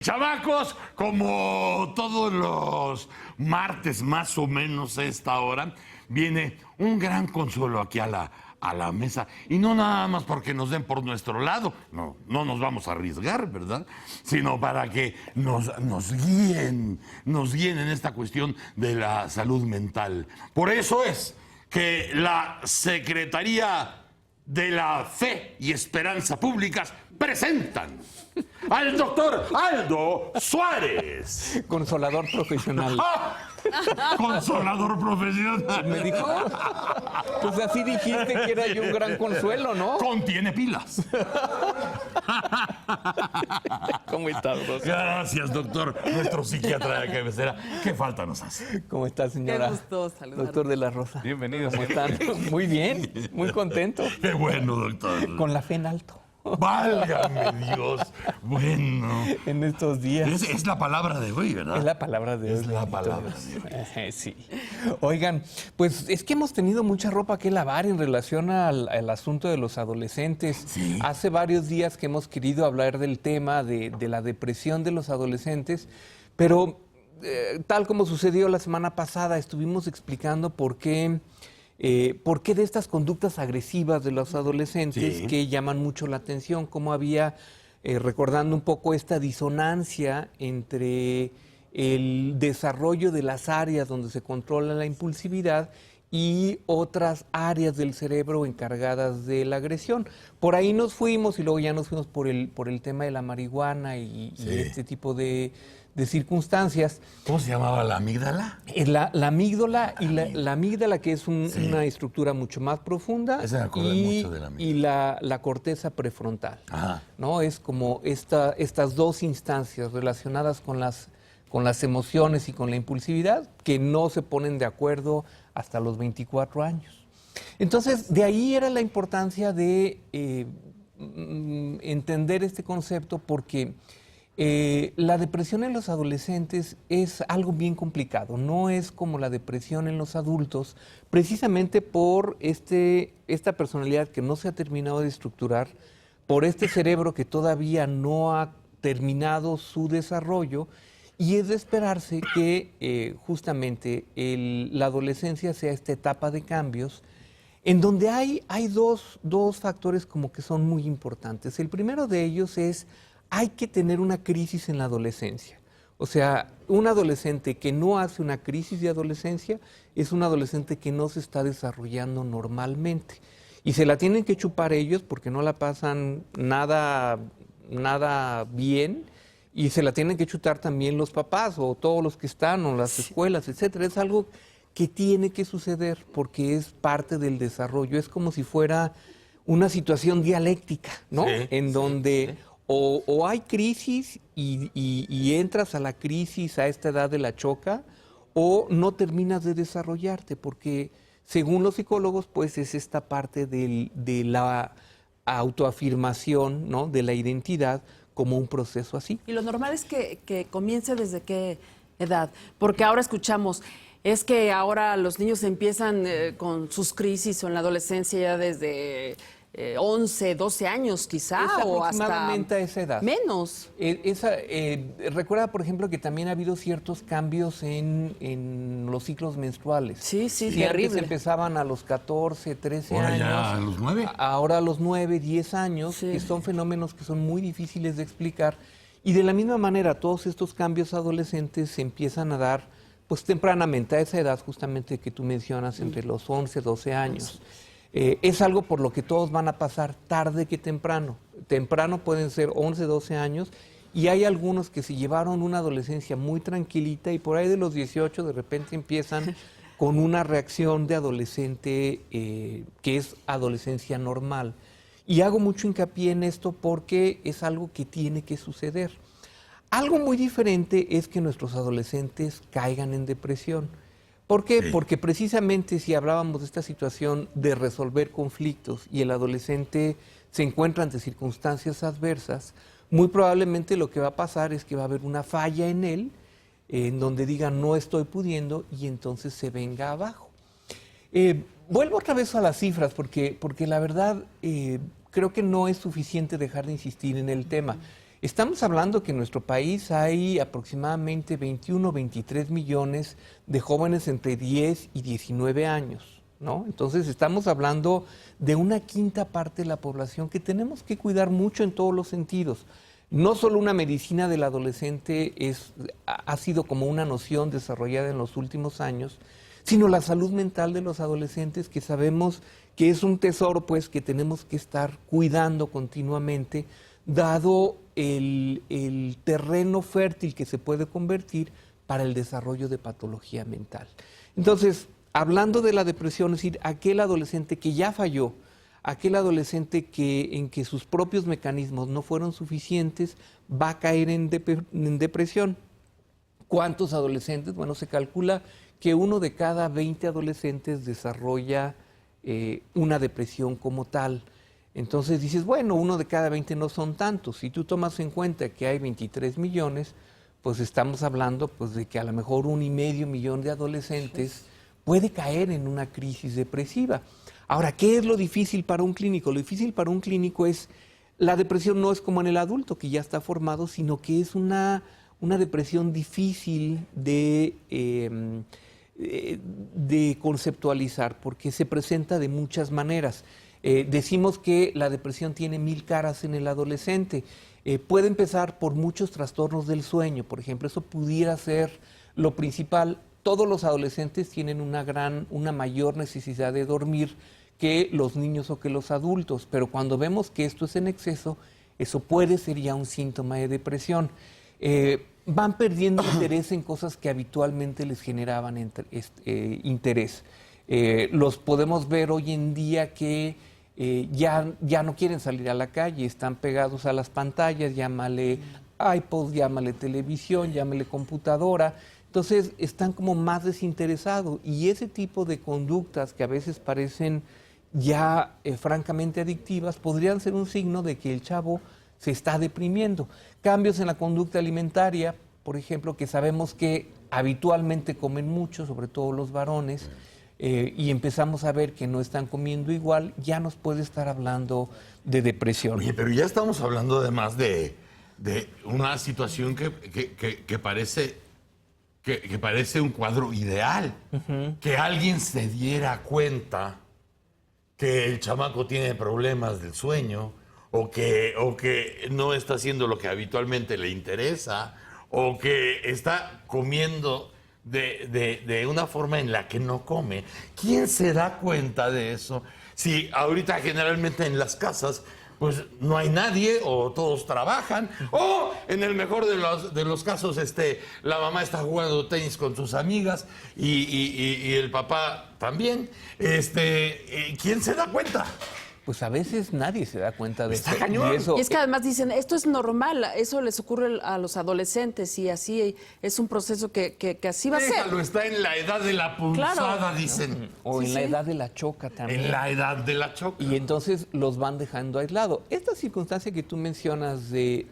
Chamacos, como todos los martes más o menos a esta hora, viene un gran consuelo aquí a la mesa. Y no nada más porque nos den por nuestro lado, no nos vamos a arriesgar, ¿verdad? Sino para que nos guíen en esta cuestión de la salud mental. Por eso es que la Secretaría de la Fe y Esperanza Públicas presentan al doctor Aldo Suárez. Consolador profesional. Consolador profesional. Me dijo, pues así dijiste que era yo un gran consuelo, ¿no? Contiene pilas. ¿Cómo estás, Rosa? Gracias, doctor. Nuestro psiquiatra de cabecera. ¿Qué falta nos hace? ¿Cómo estás, señora? Qué gusto saludar. Doctor de la Rosa. Bienvenido. ¿Cómo están? Muy bien, muy contento. Qué bueno, doctor. Con la fe en alto. Válgame Dios. Bueno. En estos días. Es la palabra de hoy, ¿verdad? Es la palabra de hoy. Es la palabra de hoy. Sí. Oigan, pues es que hemos tenido mucha ropa que lavar en relación al asunto de los adolescentes. Sí. Hace varios días que hemos querido hablar del tema de la depresión de los adolescentes, pero tal como sucedió la semana pasada, estuvimos explicando por qué de estas conductas agresivas de los adolescentes Sí. que llaman mucho la atención, cómo había, recordando un poco esta disonancia entre el desarrollo de las áreas donde se controla la impulsividad y otras áreas del cerebro encargadas de la agresión. Por ahí nos fuimos y luego ya nos fuimos por el tema de la marihuana y este tipo de circunstancias. ¿Cómo se llamaba la amígdala? La amígdala y la amígdala, que es una estructura mucho más profunda, Esa me acordé mucho de la amígdala. y la corteza prefrontal. Ajá. ¿No? Es como estas dos instancias relacionadas con las emociones y con la impulsividad que no se ponen de acuerdo hasta los 24 años. Entonces, de ahí era la importancia de entender este concepto, porque la depresión en los adolescentes es algo bien complicado. No es como la depresión en los adultos, precisamente por esta personalidad que no se ha terminado de estructurar, por este cerebro que todavía no ha terminado su desarrollo, y es de esperarse que justamente la adolescencia sea esta etapa de cambios en donde hay dos factores como que son muy importantes. El primero de ellos es: hay que tener una crisis en la adolescencia. O sea, un adolescente que no hace una crisis de adolescencia es un adolescente que no se está desarrollando normalmente. Y se la tienen que chupar ellos porque no la pasan nada bien, y se la tienen que chutar también los papás o todos los que están, o las escuelas, etcétera. Es algo que tiene que suceder porque es parte del desarrollo. Es como si fuera una situación dialéctica, ¿no? Sí, en donde o hay crisis y entras a la crisis a esta edad de la choca, o no terminas de desarrollarte, porque según los psicólogos, pues es esta parte de la autoafirmación, ¿no? De la identidad, como un proceso así. Y lo normal es que comience desde qué edad, porque ahora escuchamos, es que ahora los niños empiezan con sus crisis o en la adolescencia ya desde 11, 12 años quizá, Es o hasta aproximadamente a esa edad. menos. Recuerda, por ejemplo, que también ha habido ciertos cambios en los ciclos menstruales. Sí, Si terrible. antes empezaban a los 14, 13 Ahora años. ya a los 9. Ahora a los 9, 10 años, Sí. que son fenómenos que son muy difíciles de explicar. Y de la misma manera, todos estos cambios adolescentes se empiezan a dar pues tempranamente, a esa edad justamente que tú mencionas, entre los 11, 12 años. Es algo por lo que todos van a pasar tarde que temprano. Temprano pueden ser 11, 12 años, y hay algunos que se llevaron una adolescencia muy tranquilita y por ahí de los 18 de repente empiezan con una reacción de adolescente que es adolescencia normal. Y hago mucho hincapié en esto porque es algo que tiene que suceder. Algo muy diferente es que nuestros adolescentes caigan en depresión. ¿Por qué? Sí. Porque precisamente si hablábamos de esta situación de resolver conflictos y el adolescente se encuentra ante circunstancias adversas, muy probablemente lo que va a pasar es que va a haber una falla en él, en donde diga no estoy pudiendo, y entonces se venga abajo. Vuelvo otra vez a las cifras porque la verdad creo que no es suficiente dejar de insistir en el tema. Estamos hablando que en nuestro país hay aproximadamente 21 o 23 millones de jóvenes entre 10 y 19 años, ¿no? Entonces estamos hablando de una quinta parte de la población que tenemos que cuidar mucho en todos los sentidos. No solo una medicina del adolescente ha sido como una noción desarrollada en los últimos años, sino la salud mental de los adolescentes, que sabemos que es un tesoro, pues, que tenemos que estar cuidando continuamente, dado el terreno fértil que se puede convertir para el desarrollo de patología mental. Entonces, hablando de la depresión, es decir, aquel adolescente que ya falló, aquel adolescente en que sus propios mecanismos no fueron suficientes, va a caer en depresión. ¿Cuántos adolescentes? Bueno, se calcula que 1 de cada 20 adolescentes desarrolla una depresión como tal. Entonces dices, bueno, 1 de cada 20 no son tantos. Si tú tomas en cuenta que hay 23 millones, pues estamos hablando pues, de que a lo mejor 1,5 millón de adolescentes puede caer en una crisis depresiva. Ahora, ¿qué es lo difícil para un clínico? Lo difícil para un clínico es, la depresión no es como en el adulto que ya está formado, sino que es una depresión difícil de conceptualizar, porque se presenta de muchas maneras. Decimos que la depresión tiene 1000 caras en el adolescente. Puede empezar por muchos trastornos del sueño, por ejemplo, eso pudiera ser lo principal. Todos los adolescentes tienen una mayor necesidad de dormir que los niños o que los adultos, pero cuando vemos que esto es en exceso, eso puede ser ya un síntoma de depresión. Van perdiendo interés en cosas que habitualmente les generaban interés. Los podemos ver hoy en día que ya no quieren salir a la calle, están pegados a las pantallas, llámale iPod, llámale televisión, llámale computadora. Entonces están como más desinteresados, y ese tipo de conductas que a veces parecen ya francamente adictivas podrían ser un signo de que el chavo se está deprimiendo. Cambios en la conducta alimentaria, por ejemplo, que sabemos que habitualmente comen mucho, sobre todo los varones, y empezamos a ver que no están comiendo igual, ya nos puede estar hablando de depresión. Oye, pero ya estamos hablando además de una situación que parece un cuadro ideal. Que alguien se diera cuenta que el chamaco tiene problemas del sueño, o que no está haciendo lo que habitualmente le interesa, o que está comiendo de una forma en la que no come. ¿Quién se da cuenta de eso? Si ahorita generalmente en las casas pues no hay nadie, o todos trabajan, o en el mejor de los casos la mamá está jugando tenis con sus amigas y el papá también. ¿Quién se da cuenta? Pues a veces nadie se da cuenta de Está esto. cañón. Y Y es que además dicen, esto es normal, eso les ocurre a los adolescentes, y así es un proceso que así va a ser. Déjalo, está en la edad de la punzada, Claro. dicen. O Sí, en la sí. edad de la choca también. En la edad de la choca. Y entonces los van dejando aislados. Esta circunstancia que tú mencionas de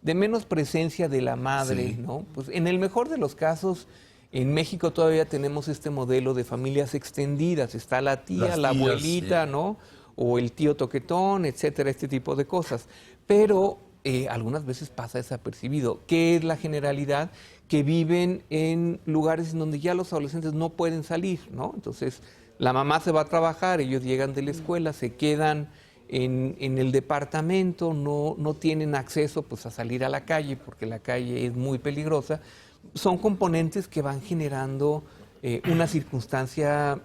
menos presencia de la madre, Sí. ¿no? Pues en el mejor de los casos, en México todavía tenemos este modelo de familias extendidas. Está la tía, Las la tías, abuelita, sí. ¿no? O el tío toquetón, etcétera, este tipo de cosas. Pero algunas veces pasa desapercibido. ¿Qué es la generalidad? Que viven en lugares en donde ya los adolescentes no pueden salir, ¿no? Entonces, la mamá se va a trabajar, ellos llegan de la escuela, se quedan en el departamento, no tienen acceso pues, a salir a la calle, porque la calle es muy peligrosa. Son componentes que van generando una circunstancia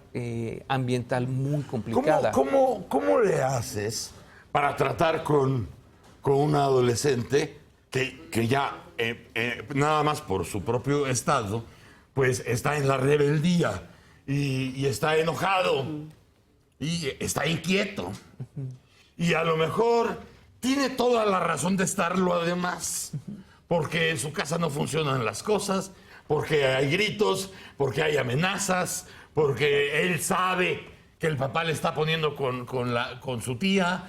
ambiental muy complicada. ¿Cómo le haces para tratar con un adolescente que ya, nada más por su propio estado, pues está en la rebeldía y está enojado y está inquieto? Y a lo mejor tiene toda la razón de estarlo además, porque en su casa no funcionan las cosas, porque hay gritos, porque hay amenazas, porque él sabe que el papá le está poniendo con su tía,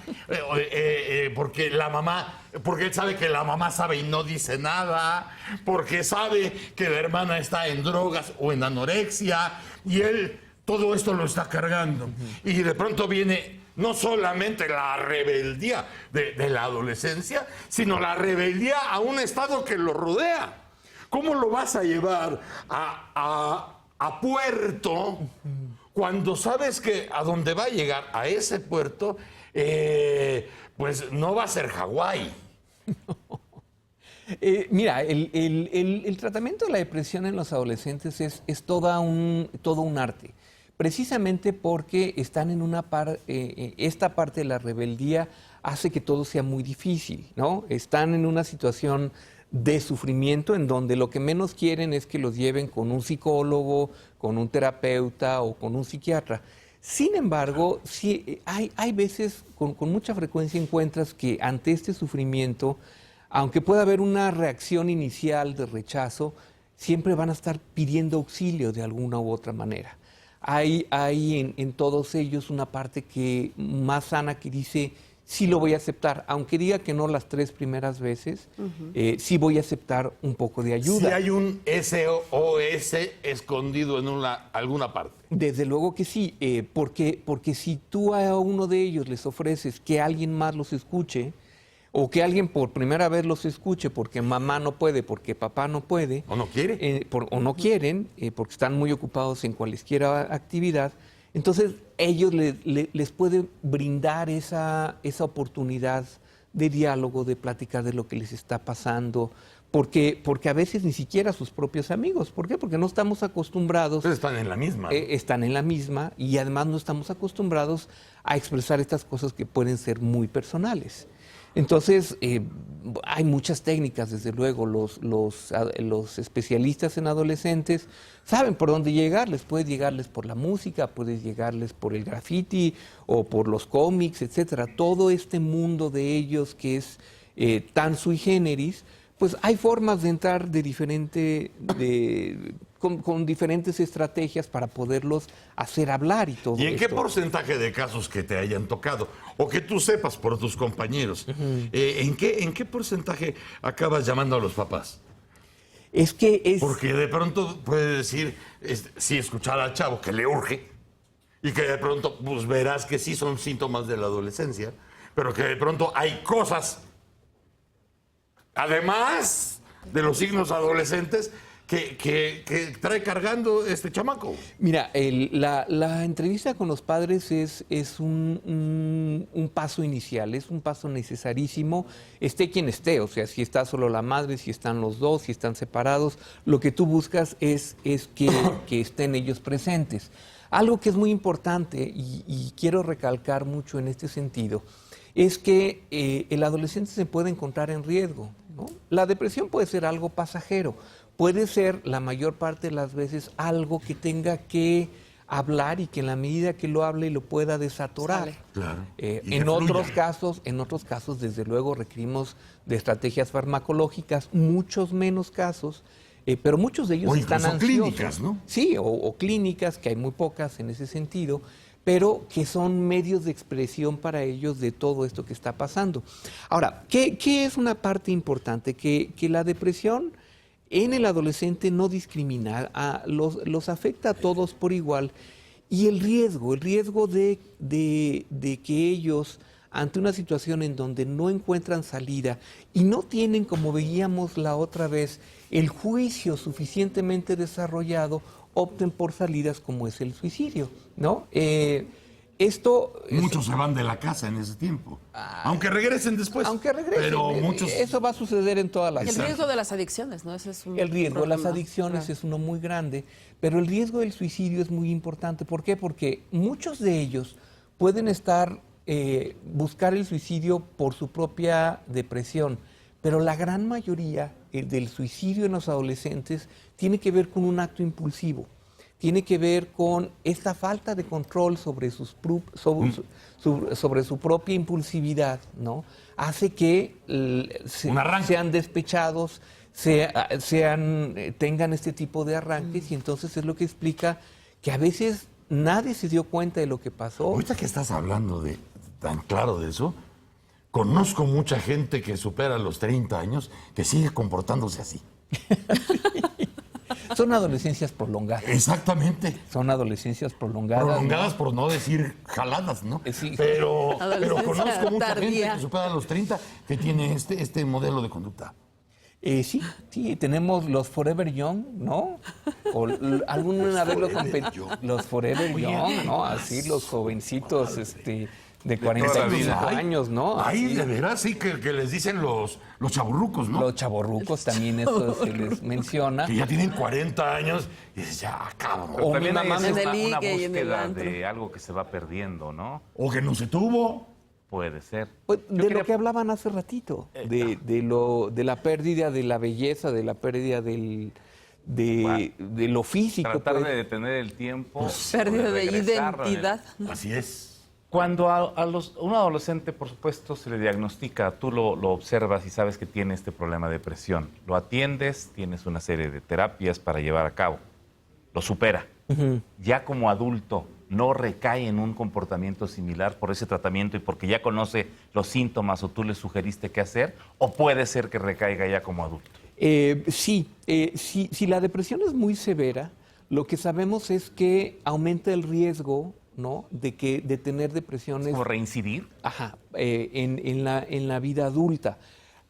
porque él sabe que la mamá sabe y no dice nada, porque sabe que la hermana está en drogas o en anorexia, y él todo esto lo está cargando. Y de pronto viene no solamente la rebeldía de la adolescencia, sino la rebeldía a un estado que lo rodea. ¿Cómo lo vas a llevar a puerto cuando sabes que a donde va a llegar, a ese puerto, pues no va a ser Hawái? Mira, el tratamiento de la depresión en los adolescentes es todo un arte, precisamente porque están en esta parte de la rebeldía hace que todo sea muy difícil, ¿no? Están en una situación de sufrimiento en donde lo que menos quieren es que los lleven con un psicólogo, con un terapeuta o con un psiquiatra. Sin embargo, sí, hay veces, con mucha frecuencia encuentras que ante este sufrimiento, aunque pueda haber una reacción inicial de rechazo, siempre van a estar pidiendo auxilio de alguna u otra manera. Hay en todos ellos una parte más sana que dice, sí lo voy a aceptar, aunque diga que no las 3 primeras veces, sí voy a aceptar un poco de ayuda. Si hay un SOS escondido en alguna parte. Desde luego que sí, porque si tú a uno de ellos les ofreces que alguien más los escuche, o que alguien por primera vez los escuche porque mamá no puede, porque papá no puede. O no quiere. O no quieren, porque están muy ocupados en cualesquiera actividad. Entonces, ellos les puede brindar esa oportunidad de diálogo, de platicar de lo que les está pasando, porque a veces ni siquiera sus propios amigos. ¿Por qué? Porque no estamos acostumbrados. Ustedes están en la misma. Están en la misma y además no estamos acostumbrados a expresar estas cosas que pueden ser muy personales. Entonces, hay muchas técnicas, desde luego. Los especialistas en adolescentes saben por dónde llegarles. Puedes llegarles por la música, puedes llegarles por el graffiti o por los cómics, etcétera. Todo este mundo de ellos que es tan sui generis, pues hay formas de entrar con diferentes estrategias para poderlos hacer hablar y todo. ¿Y en qué esto. porcentaje de casos que te hayan tocado o que tú sepas por tus compañeros, ¿en qué porcentaje acabas llamando a los papás? Porque de pronto puede decir, sí, escuchar al chavo que le urge y que de pronto pues verás que sí son síntomas de la adolescencia, pero que de pronto hay cosas, además de los signos adolescentes, que trae cargando este chamaco. Mira, la entrevista con los padres es un paso inicial, es un paso necesarísimo, esté quien esté, o sea, si está solo la madre, si están los dos, si están separados, lo que tú buscas es que estén ellos presentes. Algo que es muy importante y quiero recalcar mucho en este sentido, es que el adolescente se puede encontrar en riesgo, ¿no? La depresión puede ser algo pasajero, puede ser la mayor parte de las veces algo que tenga que hablar y que en la medida que lo hable lo pueda desatorar. Sale. Claro. En otros casos, desde luego, requerimos de estrategias farmacológicas, muchos menos casos, pero muchos de ellos O están incluso ansiosos. clínicas, ¿no? Sí, o clínicas, que hay muy pocas en ese sentido, pero que son medios de expresión para ellos de todo esto que está pasando. Ahora, ¿qué es una parte importante? Que la depresión en el adolescente no discrimina, los afecta a todos por igual, y el riesgo de que ellos, ante una situación en donde no encuentran salida y no tienen, como veíamos la otra vez, el juicio suficientemente desarrollado, opten por salidas como es el suicidio, ¿no? Muchos se van de la casa en ese tiempo. Aunque regresen después. Pero muchos... Eso va a suceder en toda la vida. El riesgo de las adicciones, ¿no? Ese es un El riesgo de las problema. adicciones Claro. es uno muy grande, pero el riesgo del suicidio es muy importante. ¿Por qué? Porque muchos de ellos pueden buscar el suicidio por su propia depresión, pero la gran mayoría del suicidio en los adolescentes tiene que ver con un acto impulsivo. Tiene que ver con esta falta de control sobre su propia impulsividad, ¿no? Hace que sean despechados, tengan este tipo de arranques, y entonces es lo que explica que a veces nadie se dio cuenta de lo que pasó. Ahorita que estás hablando tan claro de eso, conozco mucha gente que supera los 30 años que sigue comportándose así. Son adolescencias prolongadas. Exactamente. Son adolescencias prolongadas. Prolongadas por no decir jaladas, ¿no? Sí. Pero Adolescencia conozco mucha gente tardía. que supera los 30 que tiene este modelo de conducta. Sí, tenemos los Forever Young, ¿no? O alguna vez los Forever Young, ¿no? Así los jovencitos de 45 años, ¿no? Ahí Así. de veras sí que les dicen los chavorrucos, ¿no? Los chavorrucos también eso se les menciona. Que ya tienen 40 años y dices, ya, cabrón. O mi También mamá es En el una ligue y en el búsqueda antro. de algo que se va perdiendo, ¿no? O que no se tuvo. Puede ser. Pues, Yo de quería- lo que hablaban hace ratito, de la pérdida de la belleza, de la pérdida de lo físico. Tratar pues. de detener el tiempo. Pérdida de regresar, identidad. Así es. Cuando un adolescente, por supuesto, se le diagnostica, tú lo observas y sabes que tiene este problema de depresión. Lo atiendes, tienes una serie de terapias para llevar a cabo. Lo supera. Ya como adulto, no recae en un comportamiento similar por ese tratamiento y porque ya conoce los síntomas o tú le sugeriste qué hacer, o puede ser que recaiga ya como adulto. Si la depresión es muy severa, lo que sabemos es que aumenta el riesgo, ¿no? de tener depresiones. ¿Como reincidir? Ajá, en la vida adulta.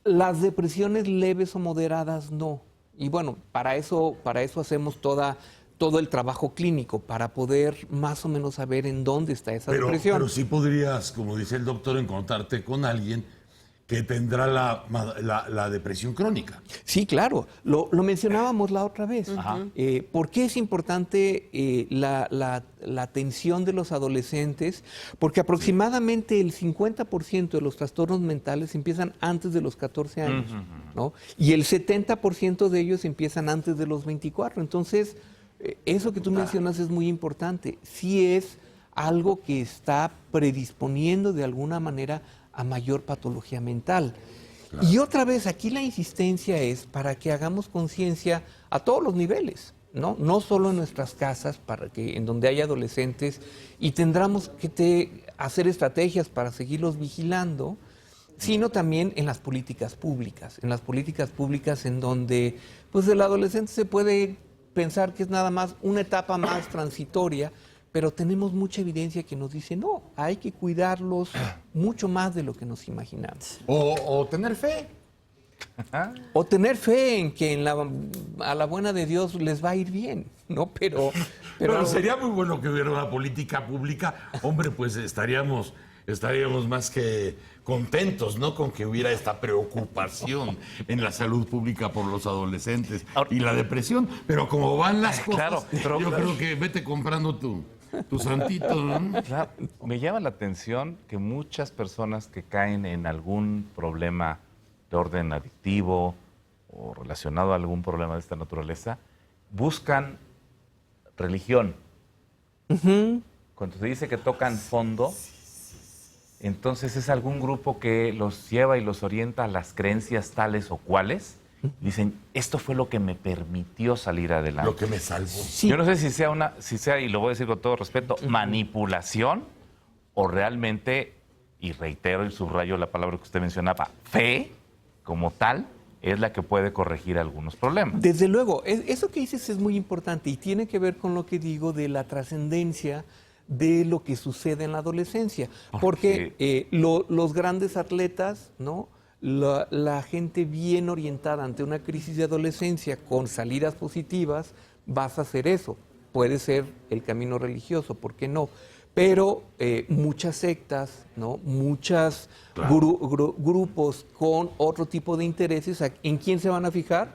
Las depresiones leves o moderadas no. Y bueno, para eso hacemos todo el trabajo clínico, para poder más o menos saber en dónde está esa depresión. Pero sí podrías, como dice el doctor, encontrarte con alguien que tendrá la depresión crónica. Sí, claro. Lo mencionábamos la otra vez. ¿Por qué es importante la atención de los adolescentes? Porque aproximadamente el 50% de los trastornos mentales empiezan antes de los 14 años, ¿no? Y el 70% de ellos empiezan antes de los 24. Entonces, eso que tú mencionas es muy importante. Sí es algo que está predisponiendo de alguna manera a mayor patología mental. Claro. Y otra vez, aquí la insistencia es para que hagamos conciencia a todos los niveles, ¿no? No solo en nuestras casas, en donde hay adolescentes, y tendremos que hacer estrategias para seguirlos vigilando, sino también en las políticas públicas. En las políticas públicas en donde pues el adolescente se puede pensar que es nada más una etapa más transitoria, pero tenemos mucha evidencia que nos dice, no, hay que cuidarlos mucho más de lo que nos imaginamos. O tener fe. O tener fe en que a la buena de Dios les va a ir bien, ¿no? Pero sería muy bueno que hubiera una política pública. Hombre, pues estaríamos más que contentos, ¿no? Con que hubiera esta preocupación en la salud pública por los adolescentes y la depresión. Pero como van las cosas, Claro, pero yo creo que vete comprando tu santito, ¿no? Claro, me llama la atención que muchas personas que caen en algún problema de orden adictivo o relacionado a algún problema de esta naturaleza, buscan religión. Cuando se dice que tocan fondo, entonces es algún grupo que los lleva y los orienta a las creencias tales o cuales. Dicen, esto fue lo que me permitió salir adelante. Lo que me salvó. sí. Yo no sé si sea, y lo voy a decir con todo respeto, manipulación o realmente, y reitero y subrayo la palabra que usted mencionaba, fe como tal es la que puede corregir algunos problemas. Desde luego, eso que dices es muy importante y tiene que ver con lo que digo de la trascendencia de lo que sucede en la adolescencia. Porque los grandes atletas, ¿no? La gente bien orientada ante una crisis de adolescencia con salidas positivas, vas a hacer eso. Puede ser el camino religioso, ¿por qué no? Pero muchas sectas, ¿no? Muchos grupos con otro tipo de intereses, ¿en quién se van a fijar?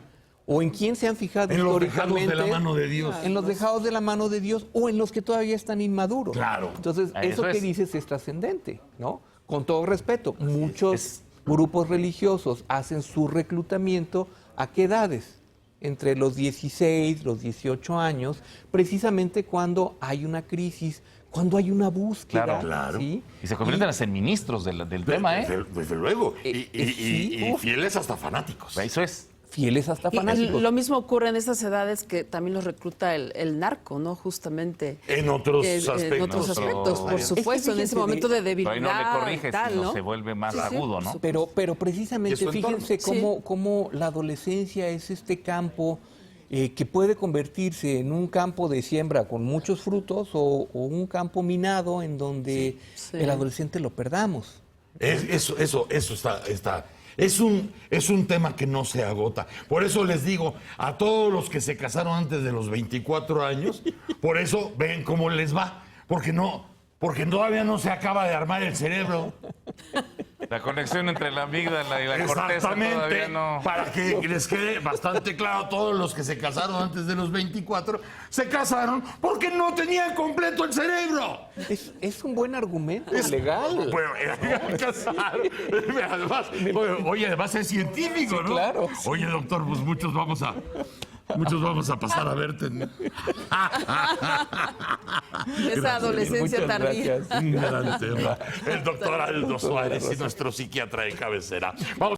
¿O en quién se han fijado En los históricamente? dejados de la mano de Dios. En los dejados de la mano de Dios o en los que todavía están inmaduros. Claro. Entonces, eso que dices es trascendente, ¿no? Con todo respeto, muchos grupos religiosos hacen su reclutamiento ¿a qué edades? Entre los 16, los 18 años, precisamente cuando hay una crisis, cuando hay una búsqueda. Claro. ¿sí? Y se convierten en ministros del tema, ¿eh? Desde luego. Sí, Y fieles hasta fanáticos. Eso es. Fieles hasta Y fanáticos. lo mismo ocurre en estas edades que también los recluta el narco, ¿no? Justamente. En otros aspectos. En otros aspectos, por Es que supuesto, en ese fíjense, momento de Pero debilidad. ahí no le corriges, tal, sino ¿no? se vuelve más agudo, ¿no? Pero Y precisamente su entorno. fíjense Sí. cómo la adolescencia es este campo que puede convertirse en un campo de siembra con muchos frutos o un campo minado en donde Sí. el adolescente lo perdamos. Eso está. Es un tema que no se agota. Por eso les digo a todos los que se casaron antes de los 24 años, por eso ven cómo les va. Porque todavía no se acaba de armar el cerebro. La conexión entre la amígdala y la corteza todavía no. Para que les quede bastante claro, todos los que se casaron antes de los 24 se casaron porque no tenían completo el cerebro. Es un buen argumento legal. Bueno, además es científico, ¿no? claro. Oye, doctor, pues muchos vamos a pasar a verte. Esa adolescencia Muchas tardía. gracias. Un gran tema. El doctor Aldo Suárez y nuestro psiquiatra de cabecera. Vamos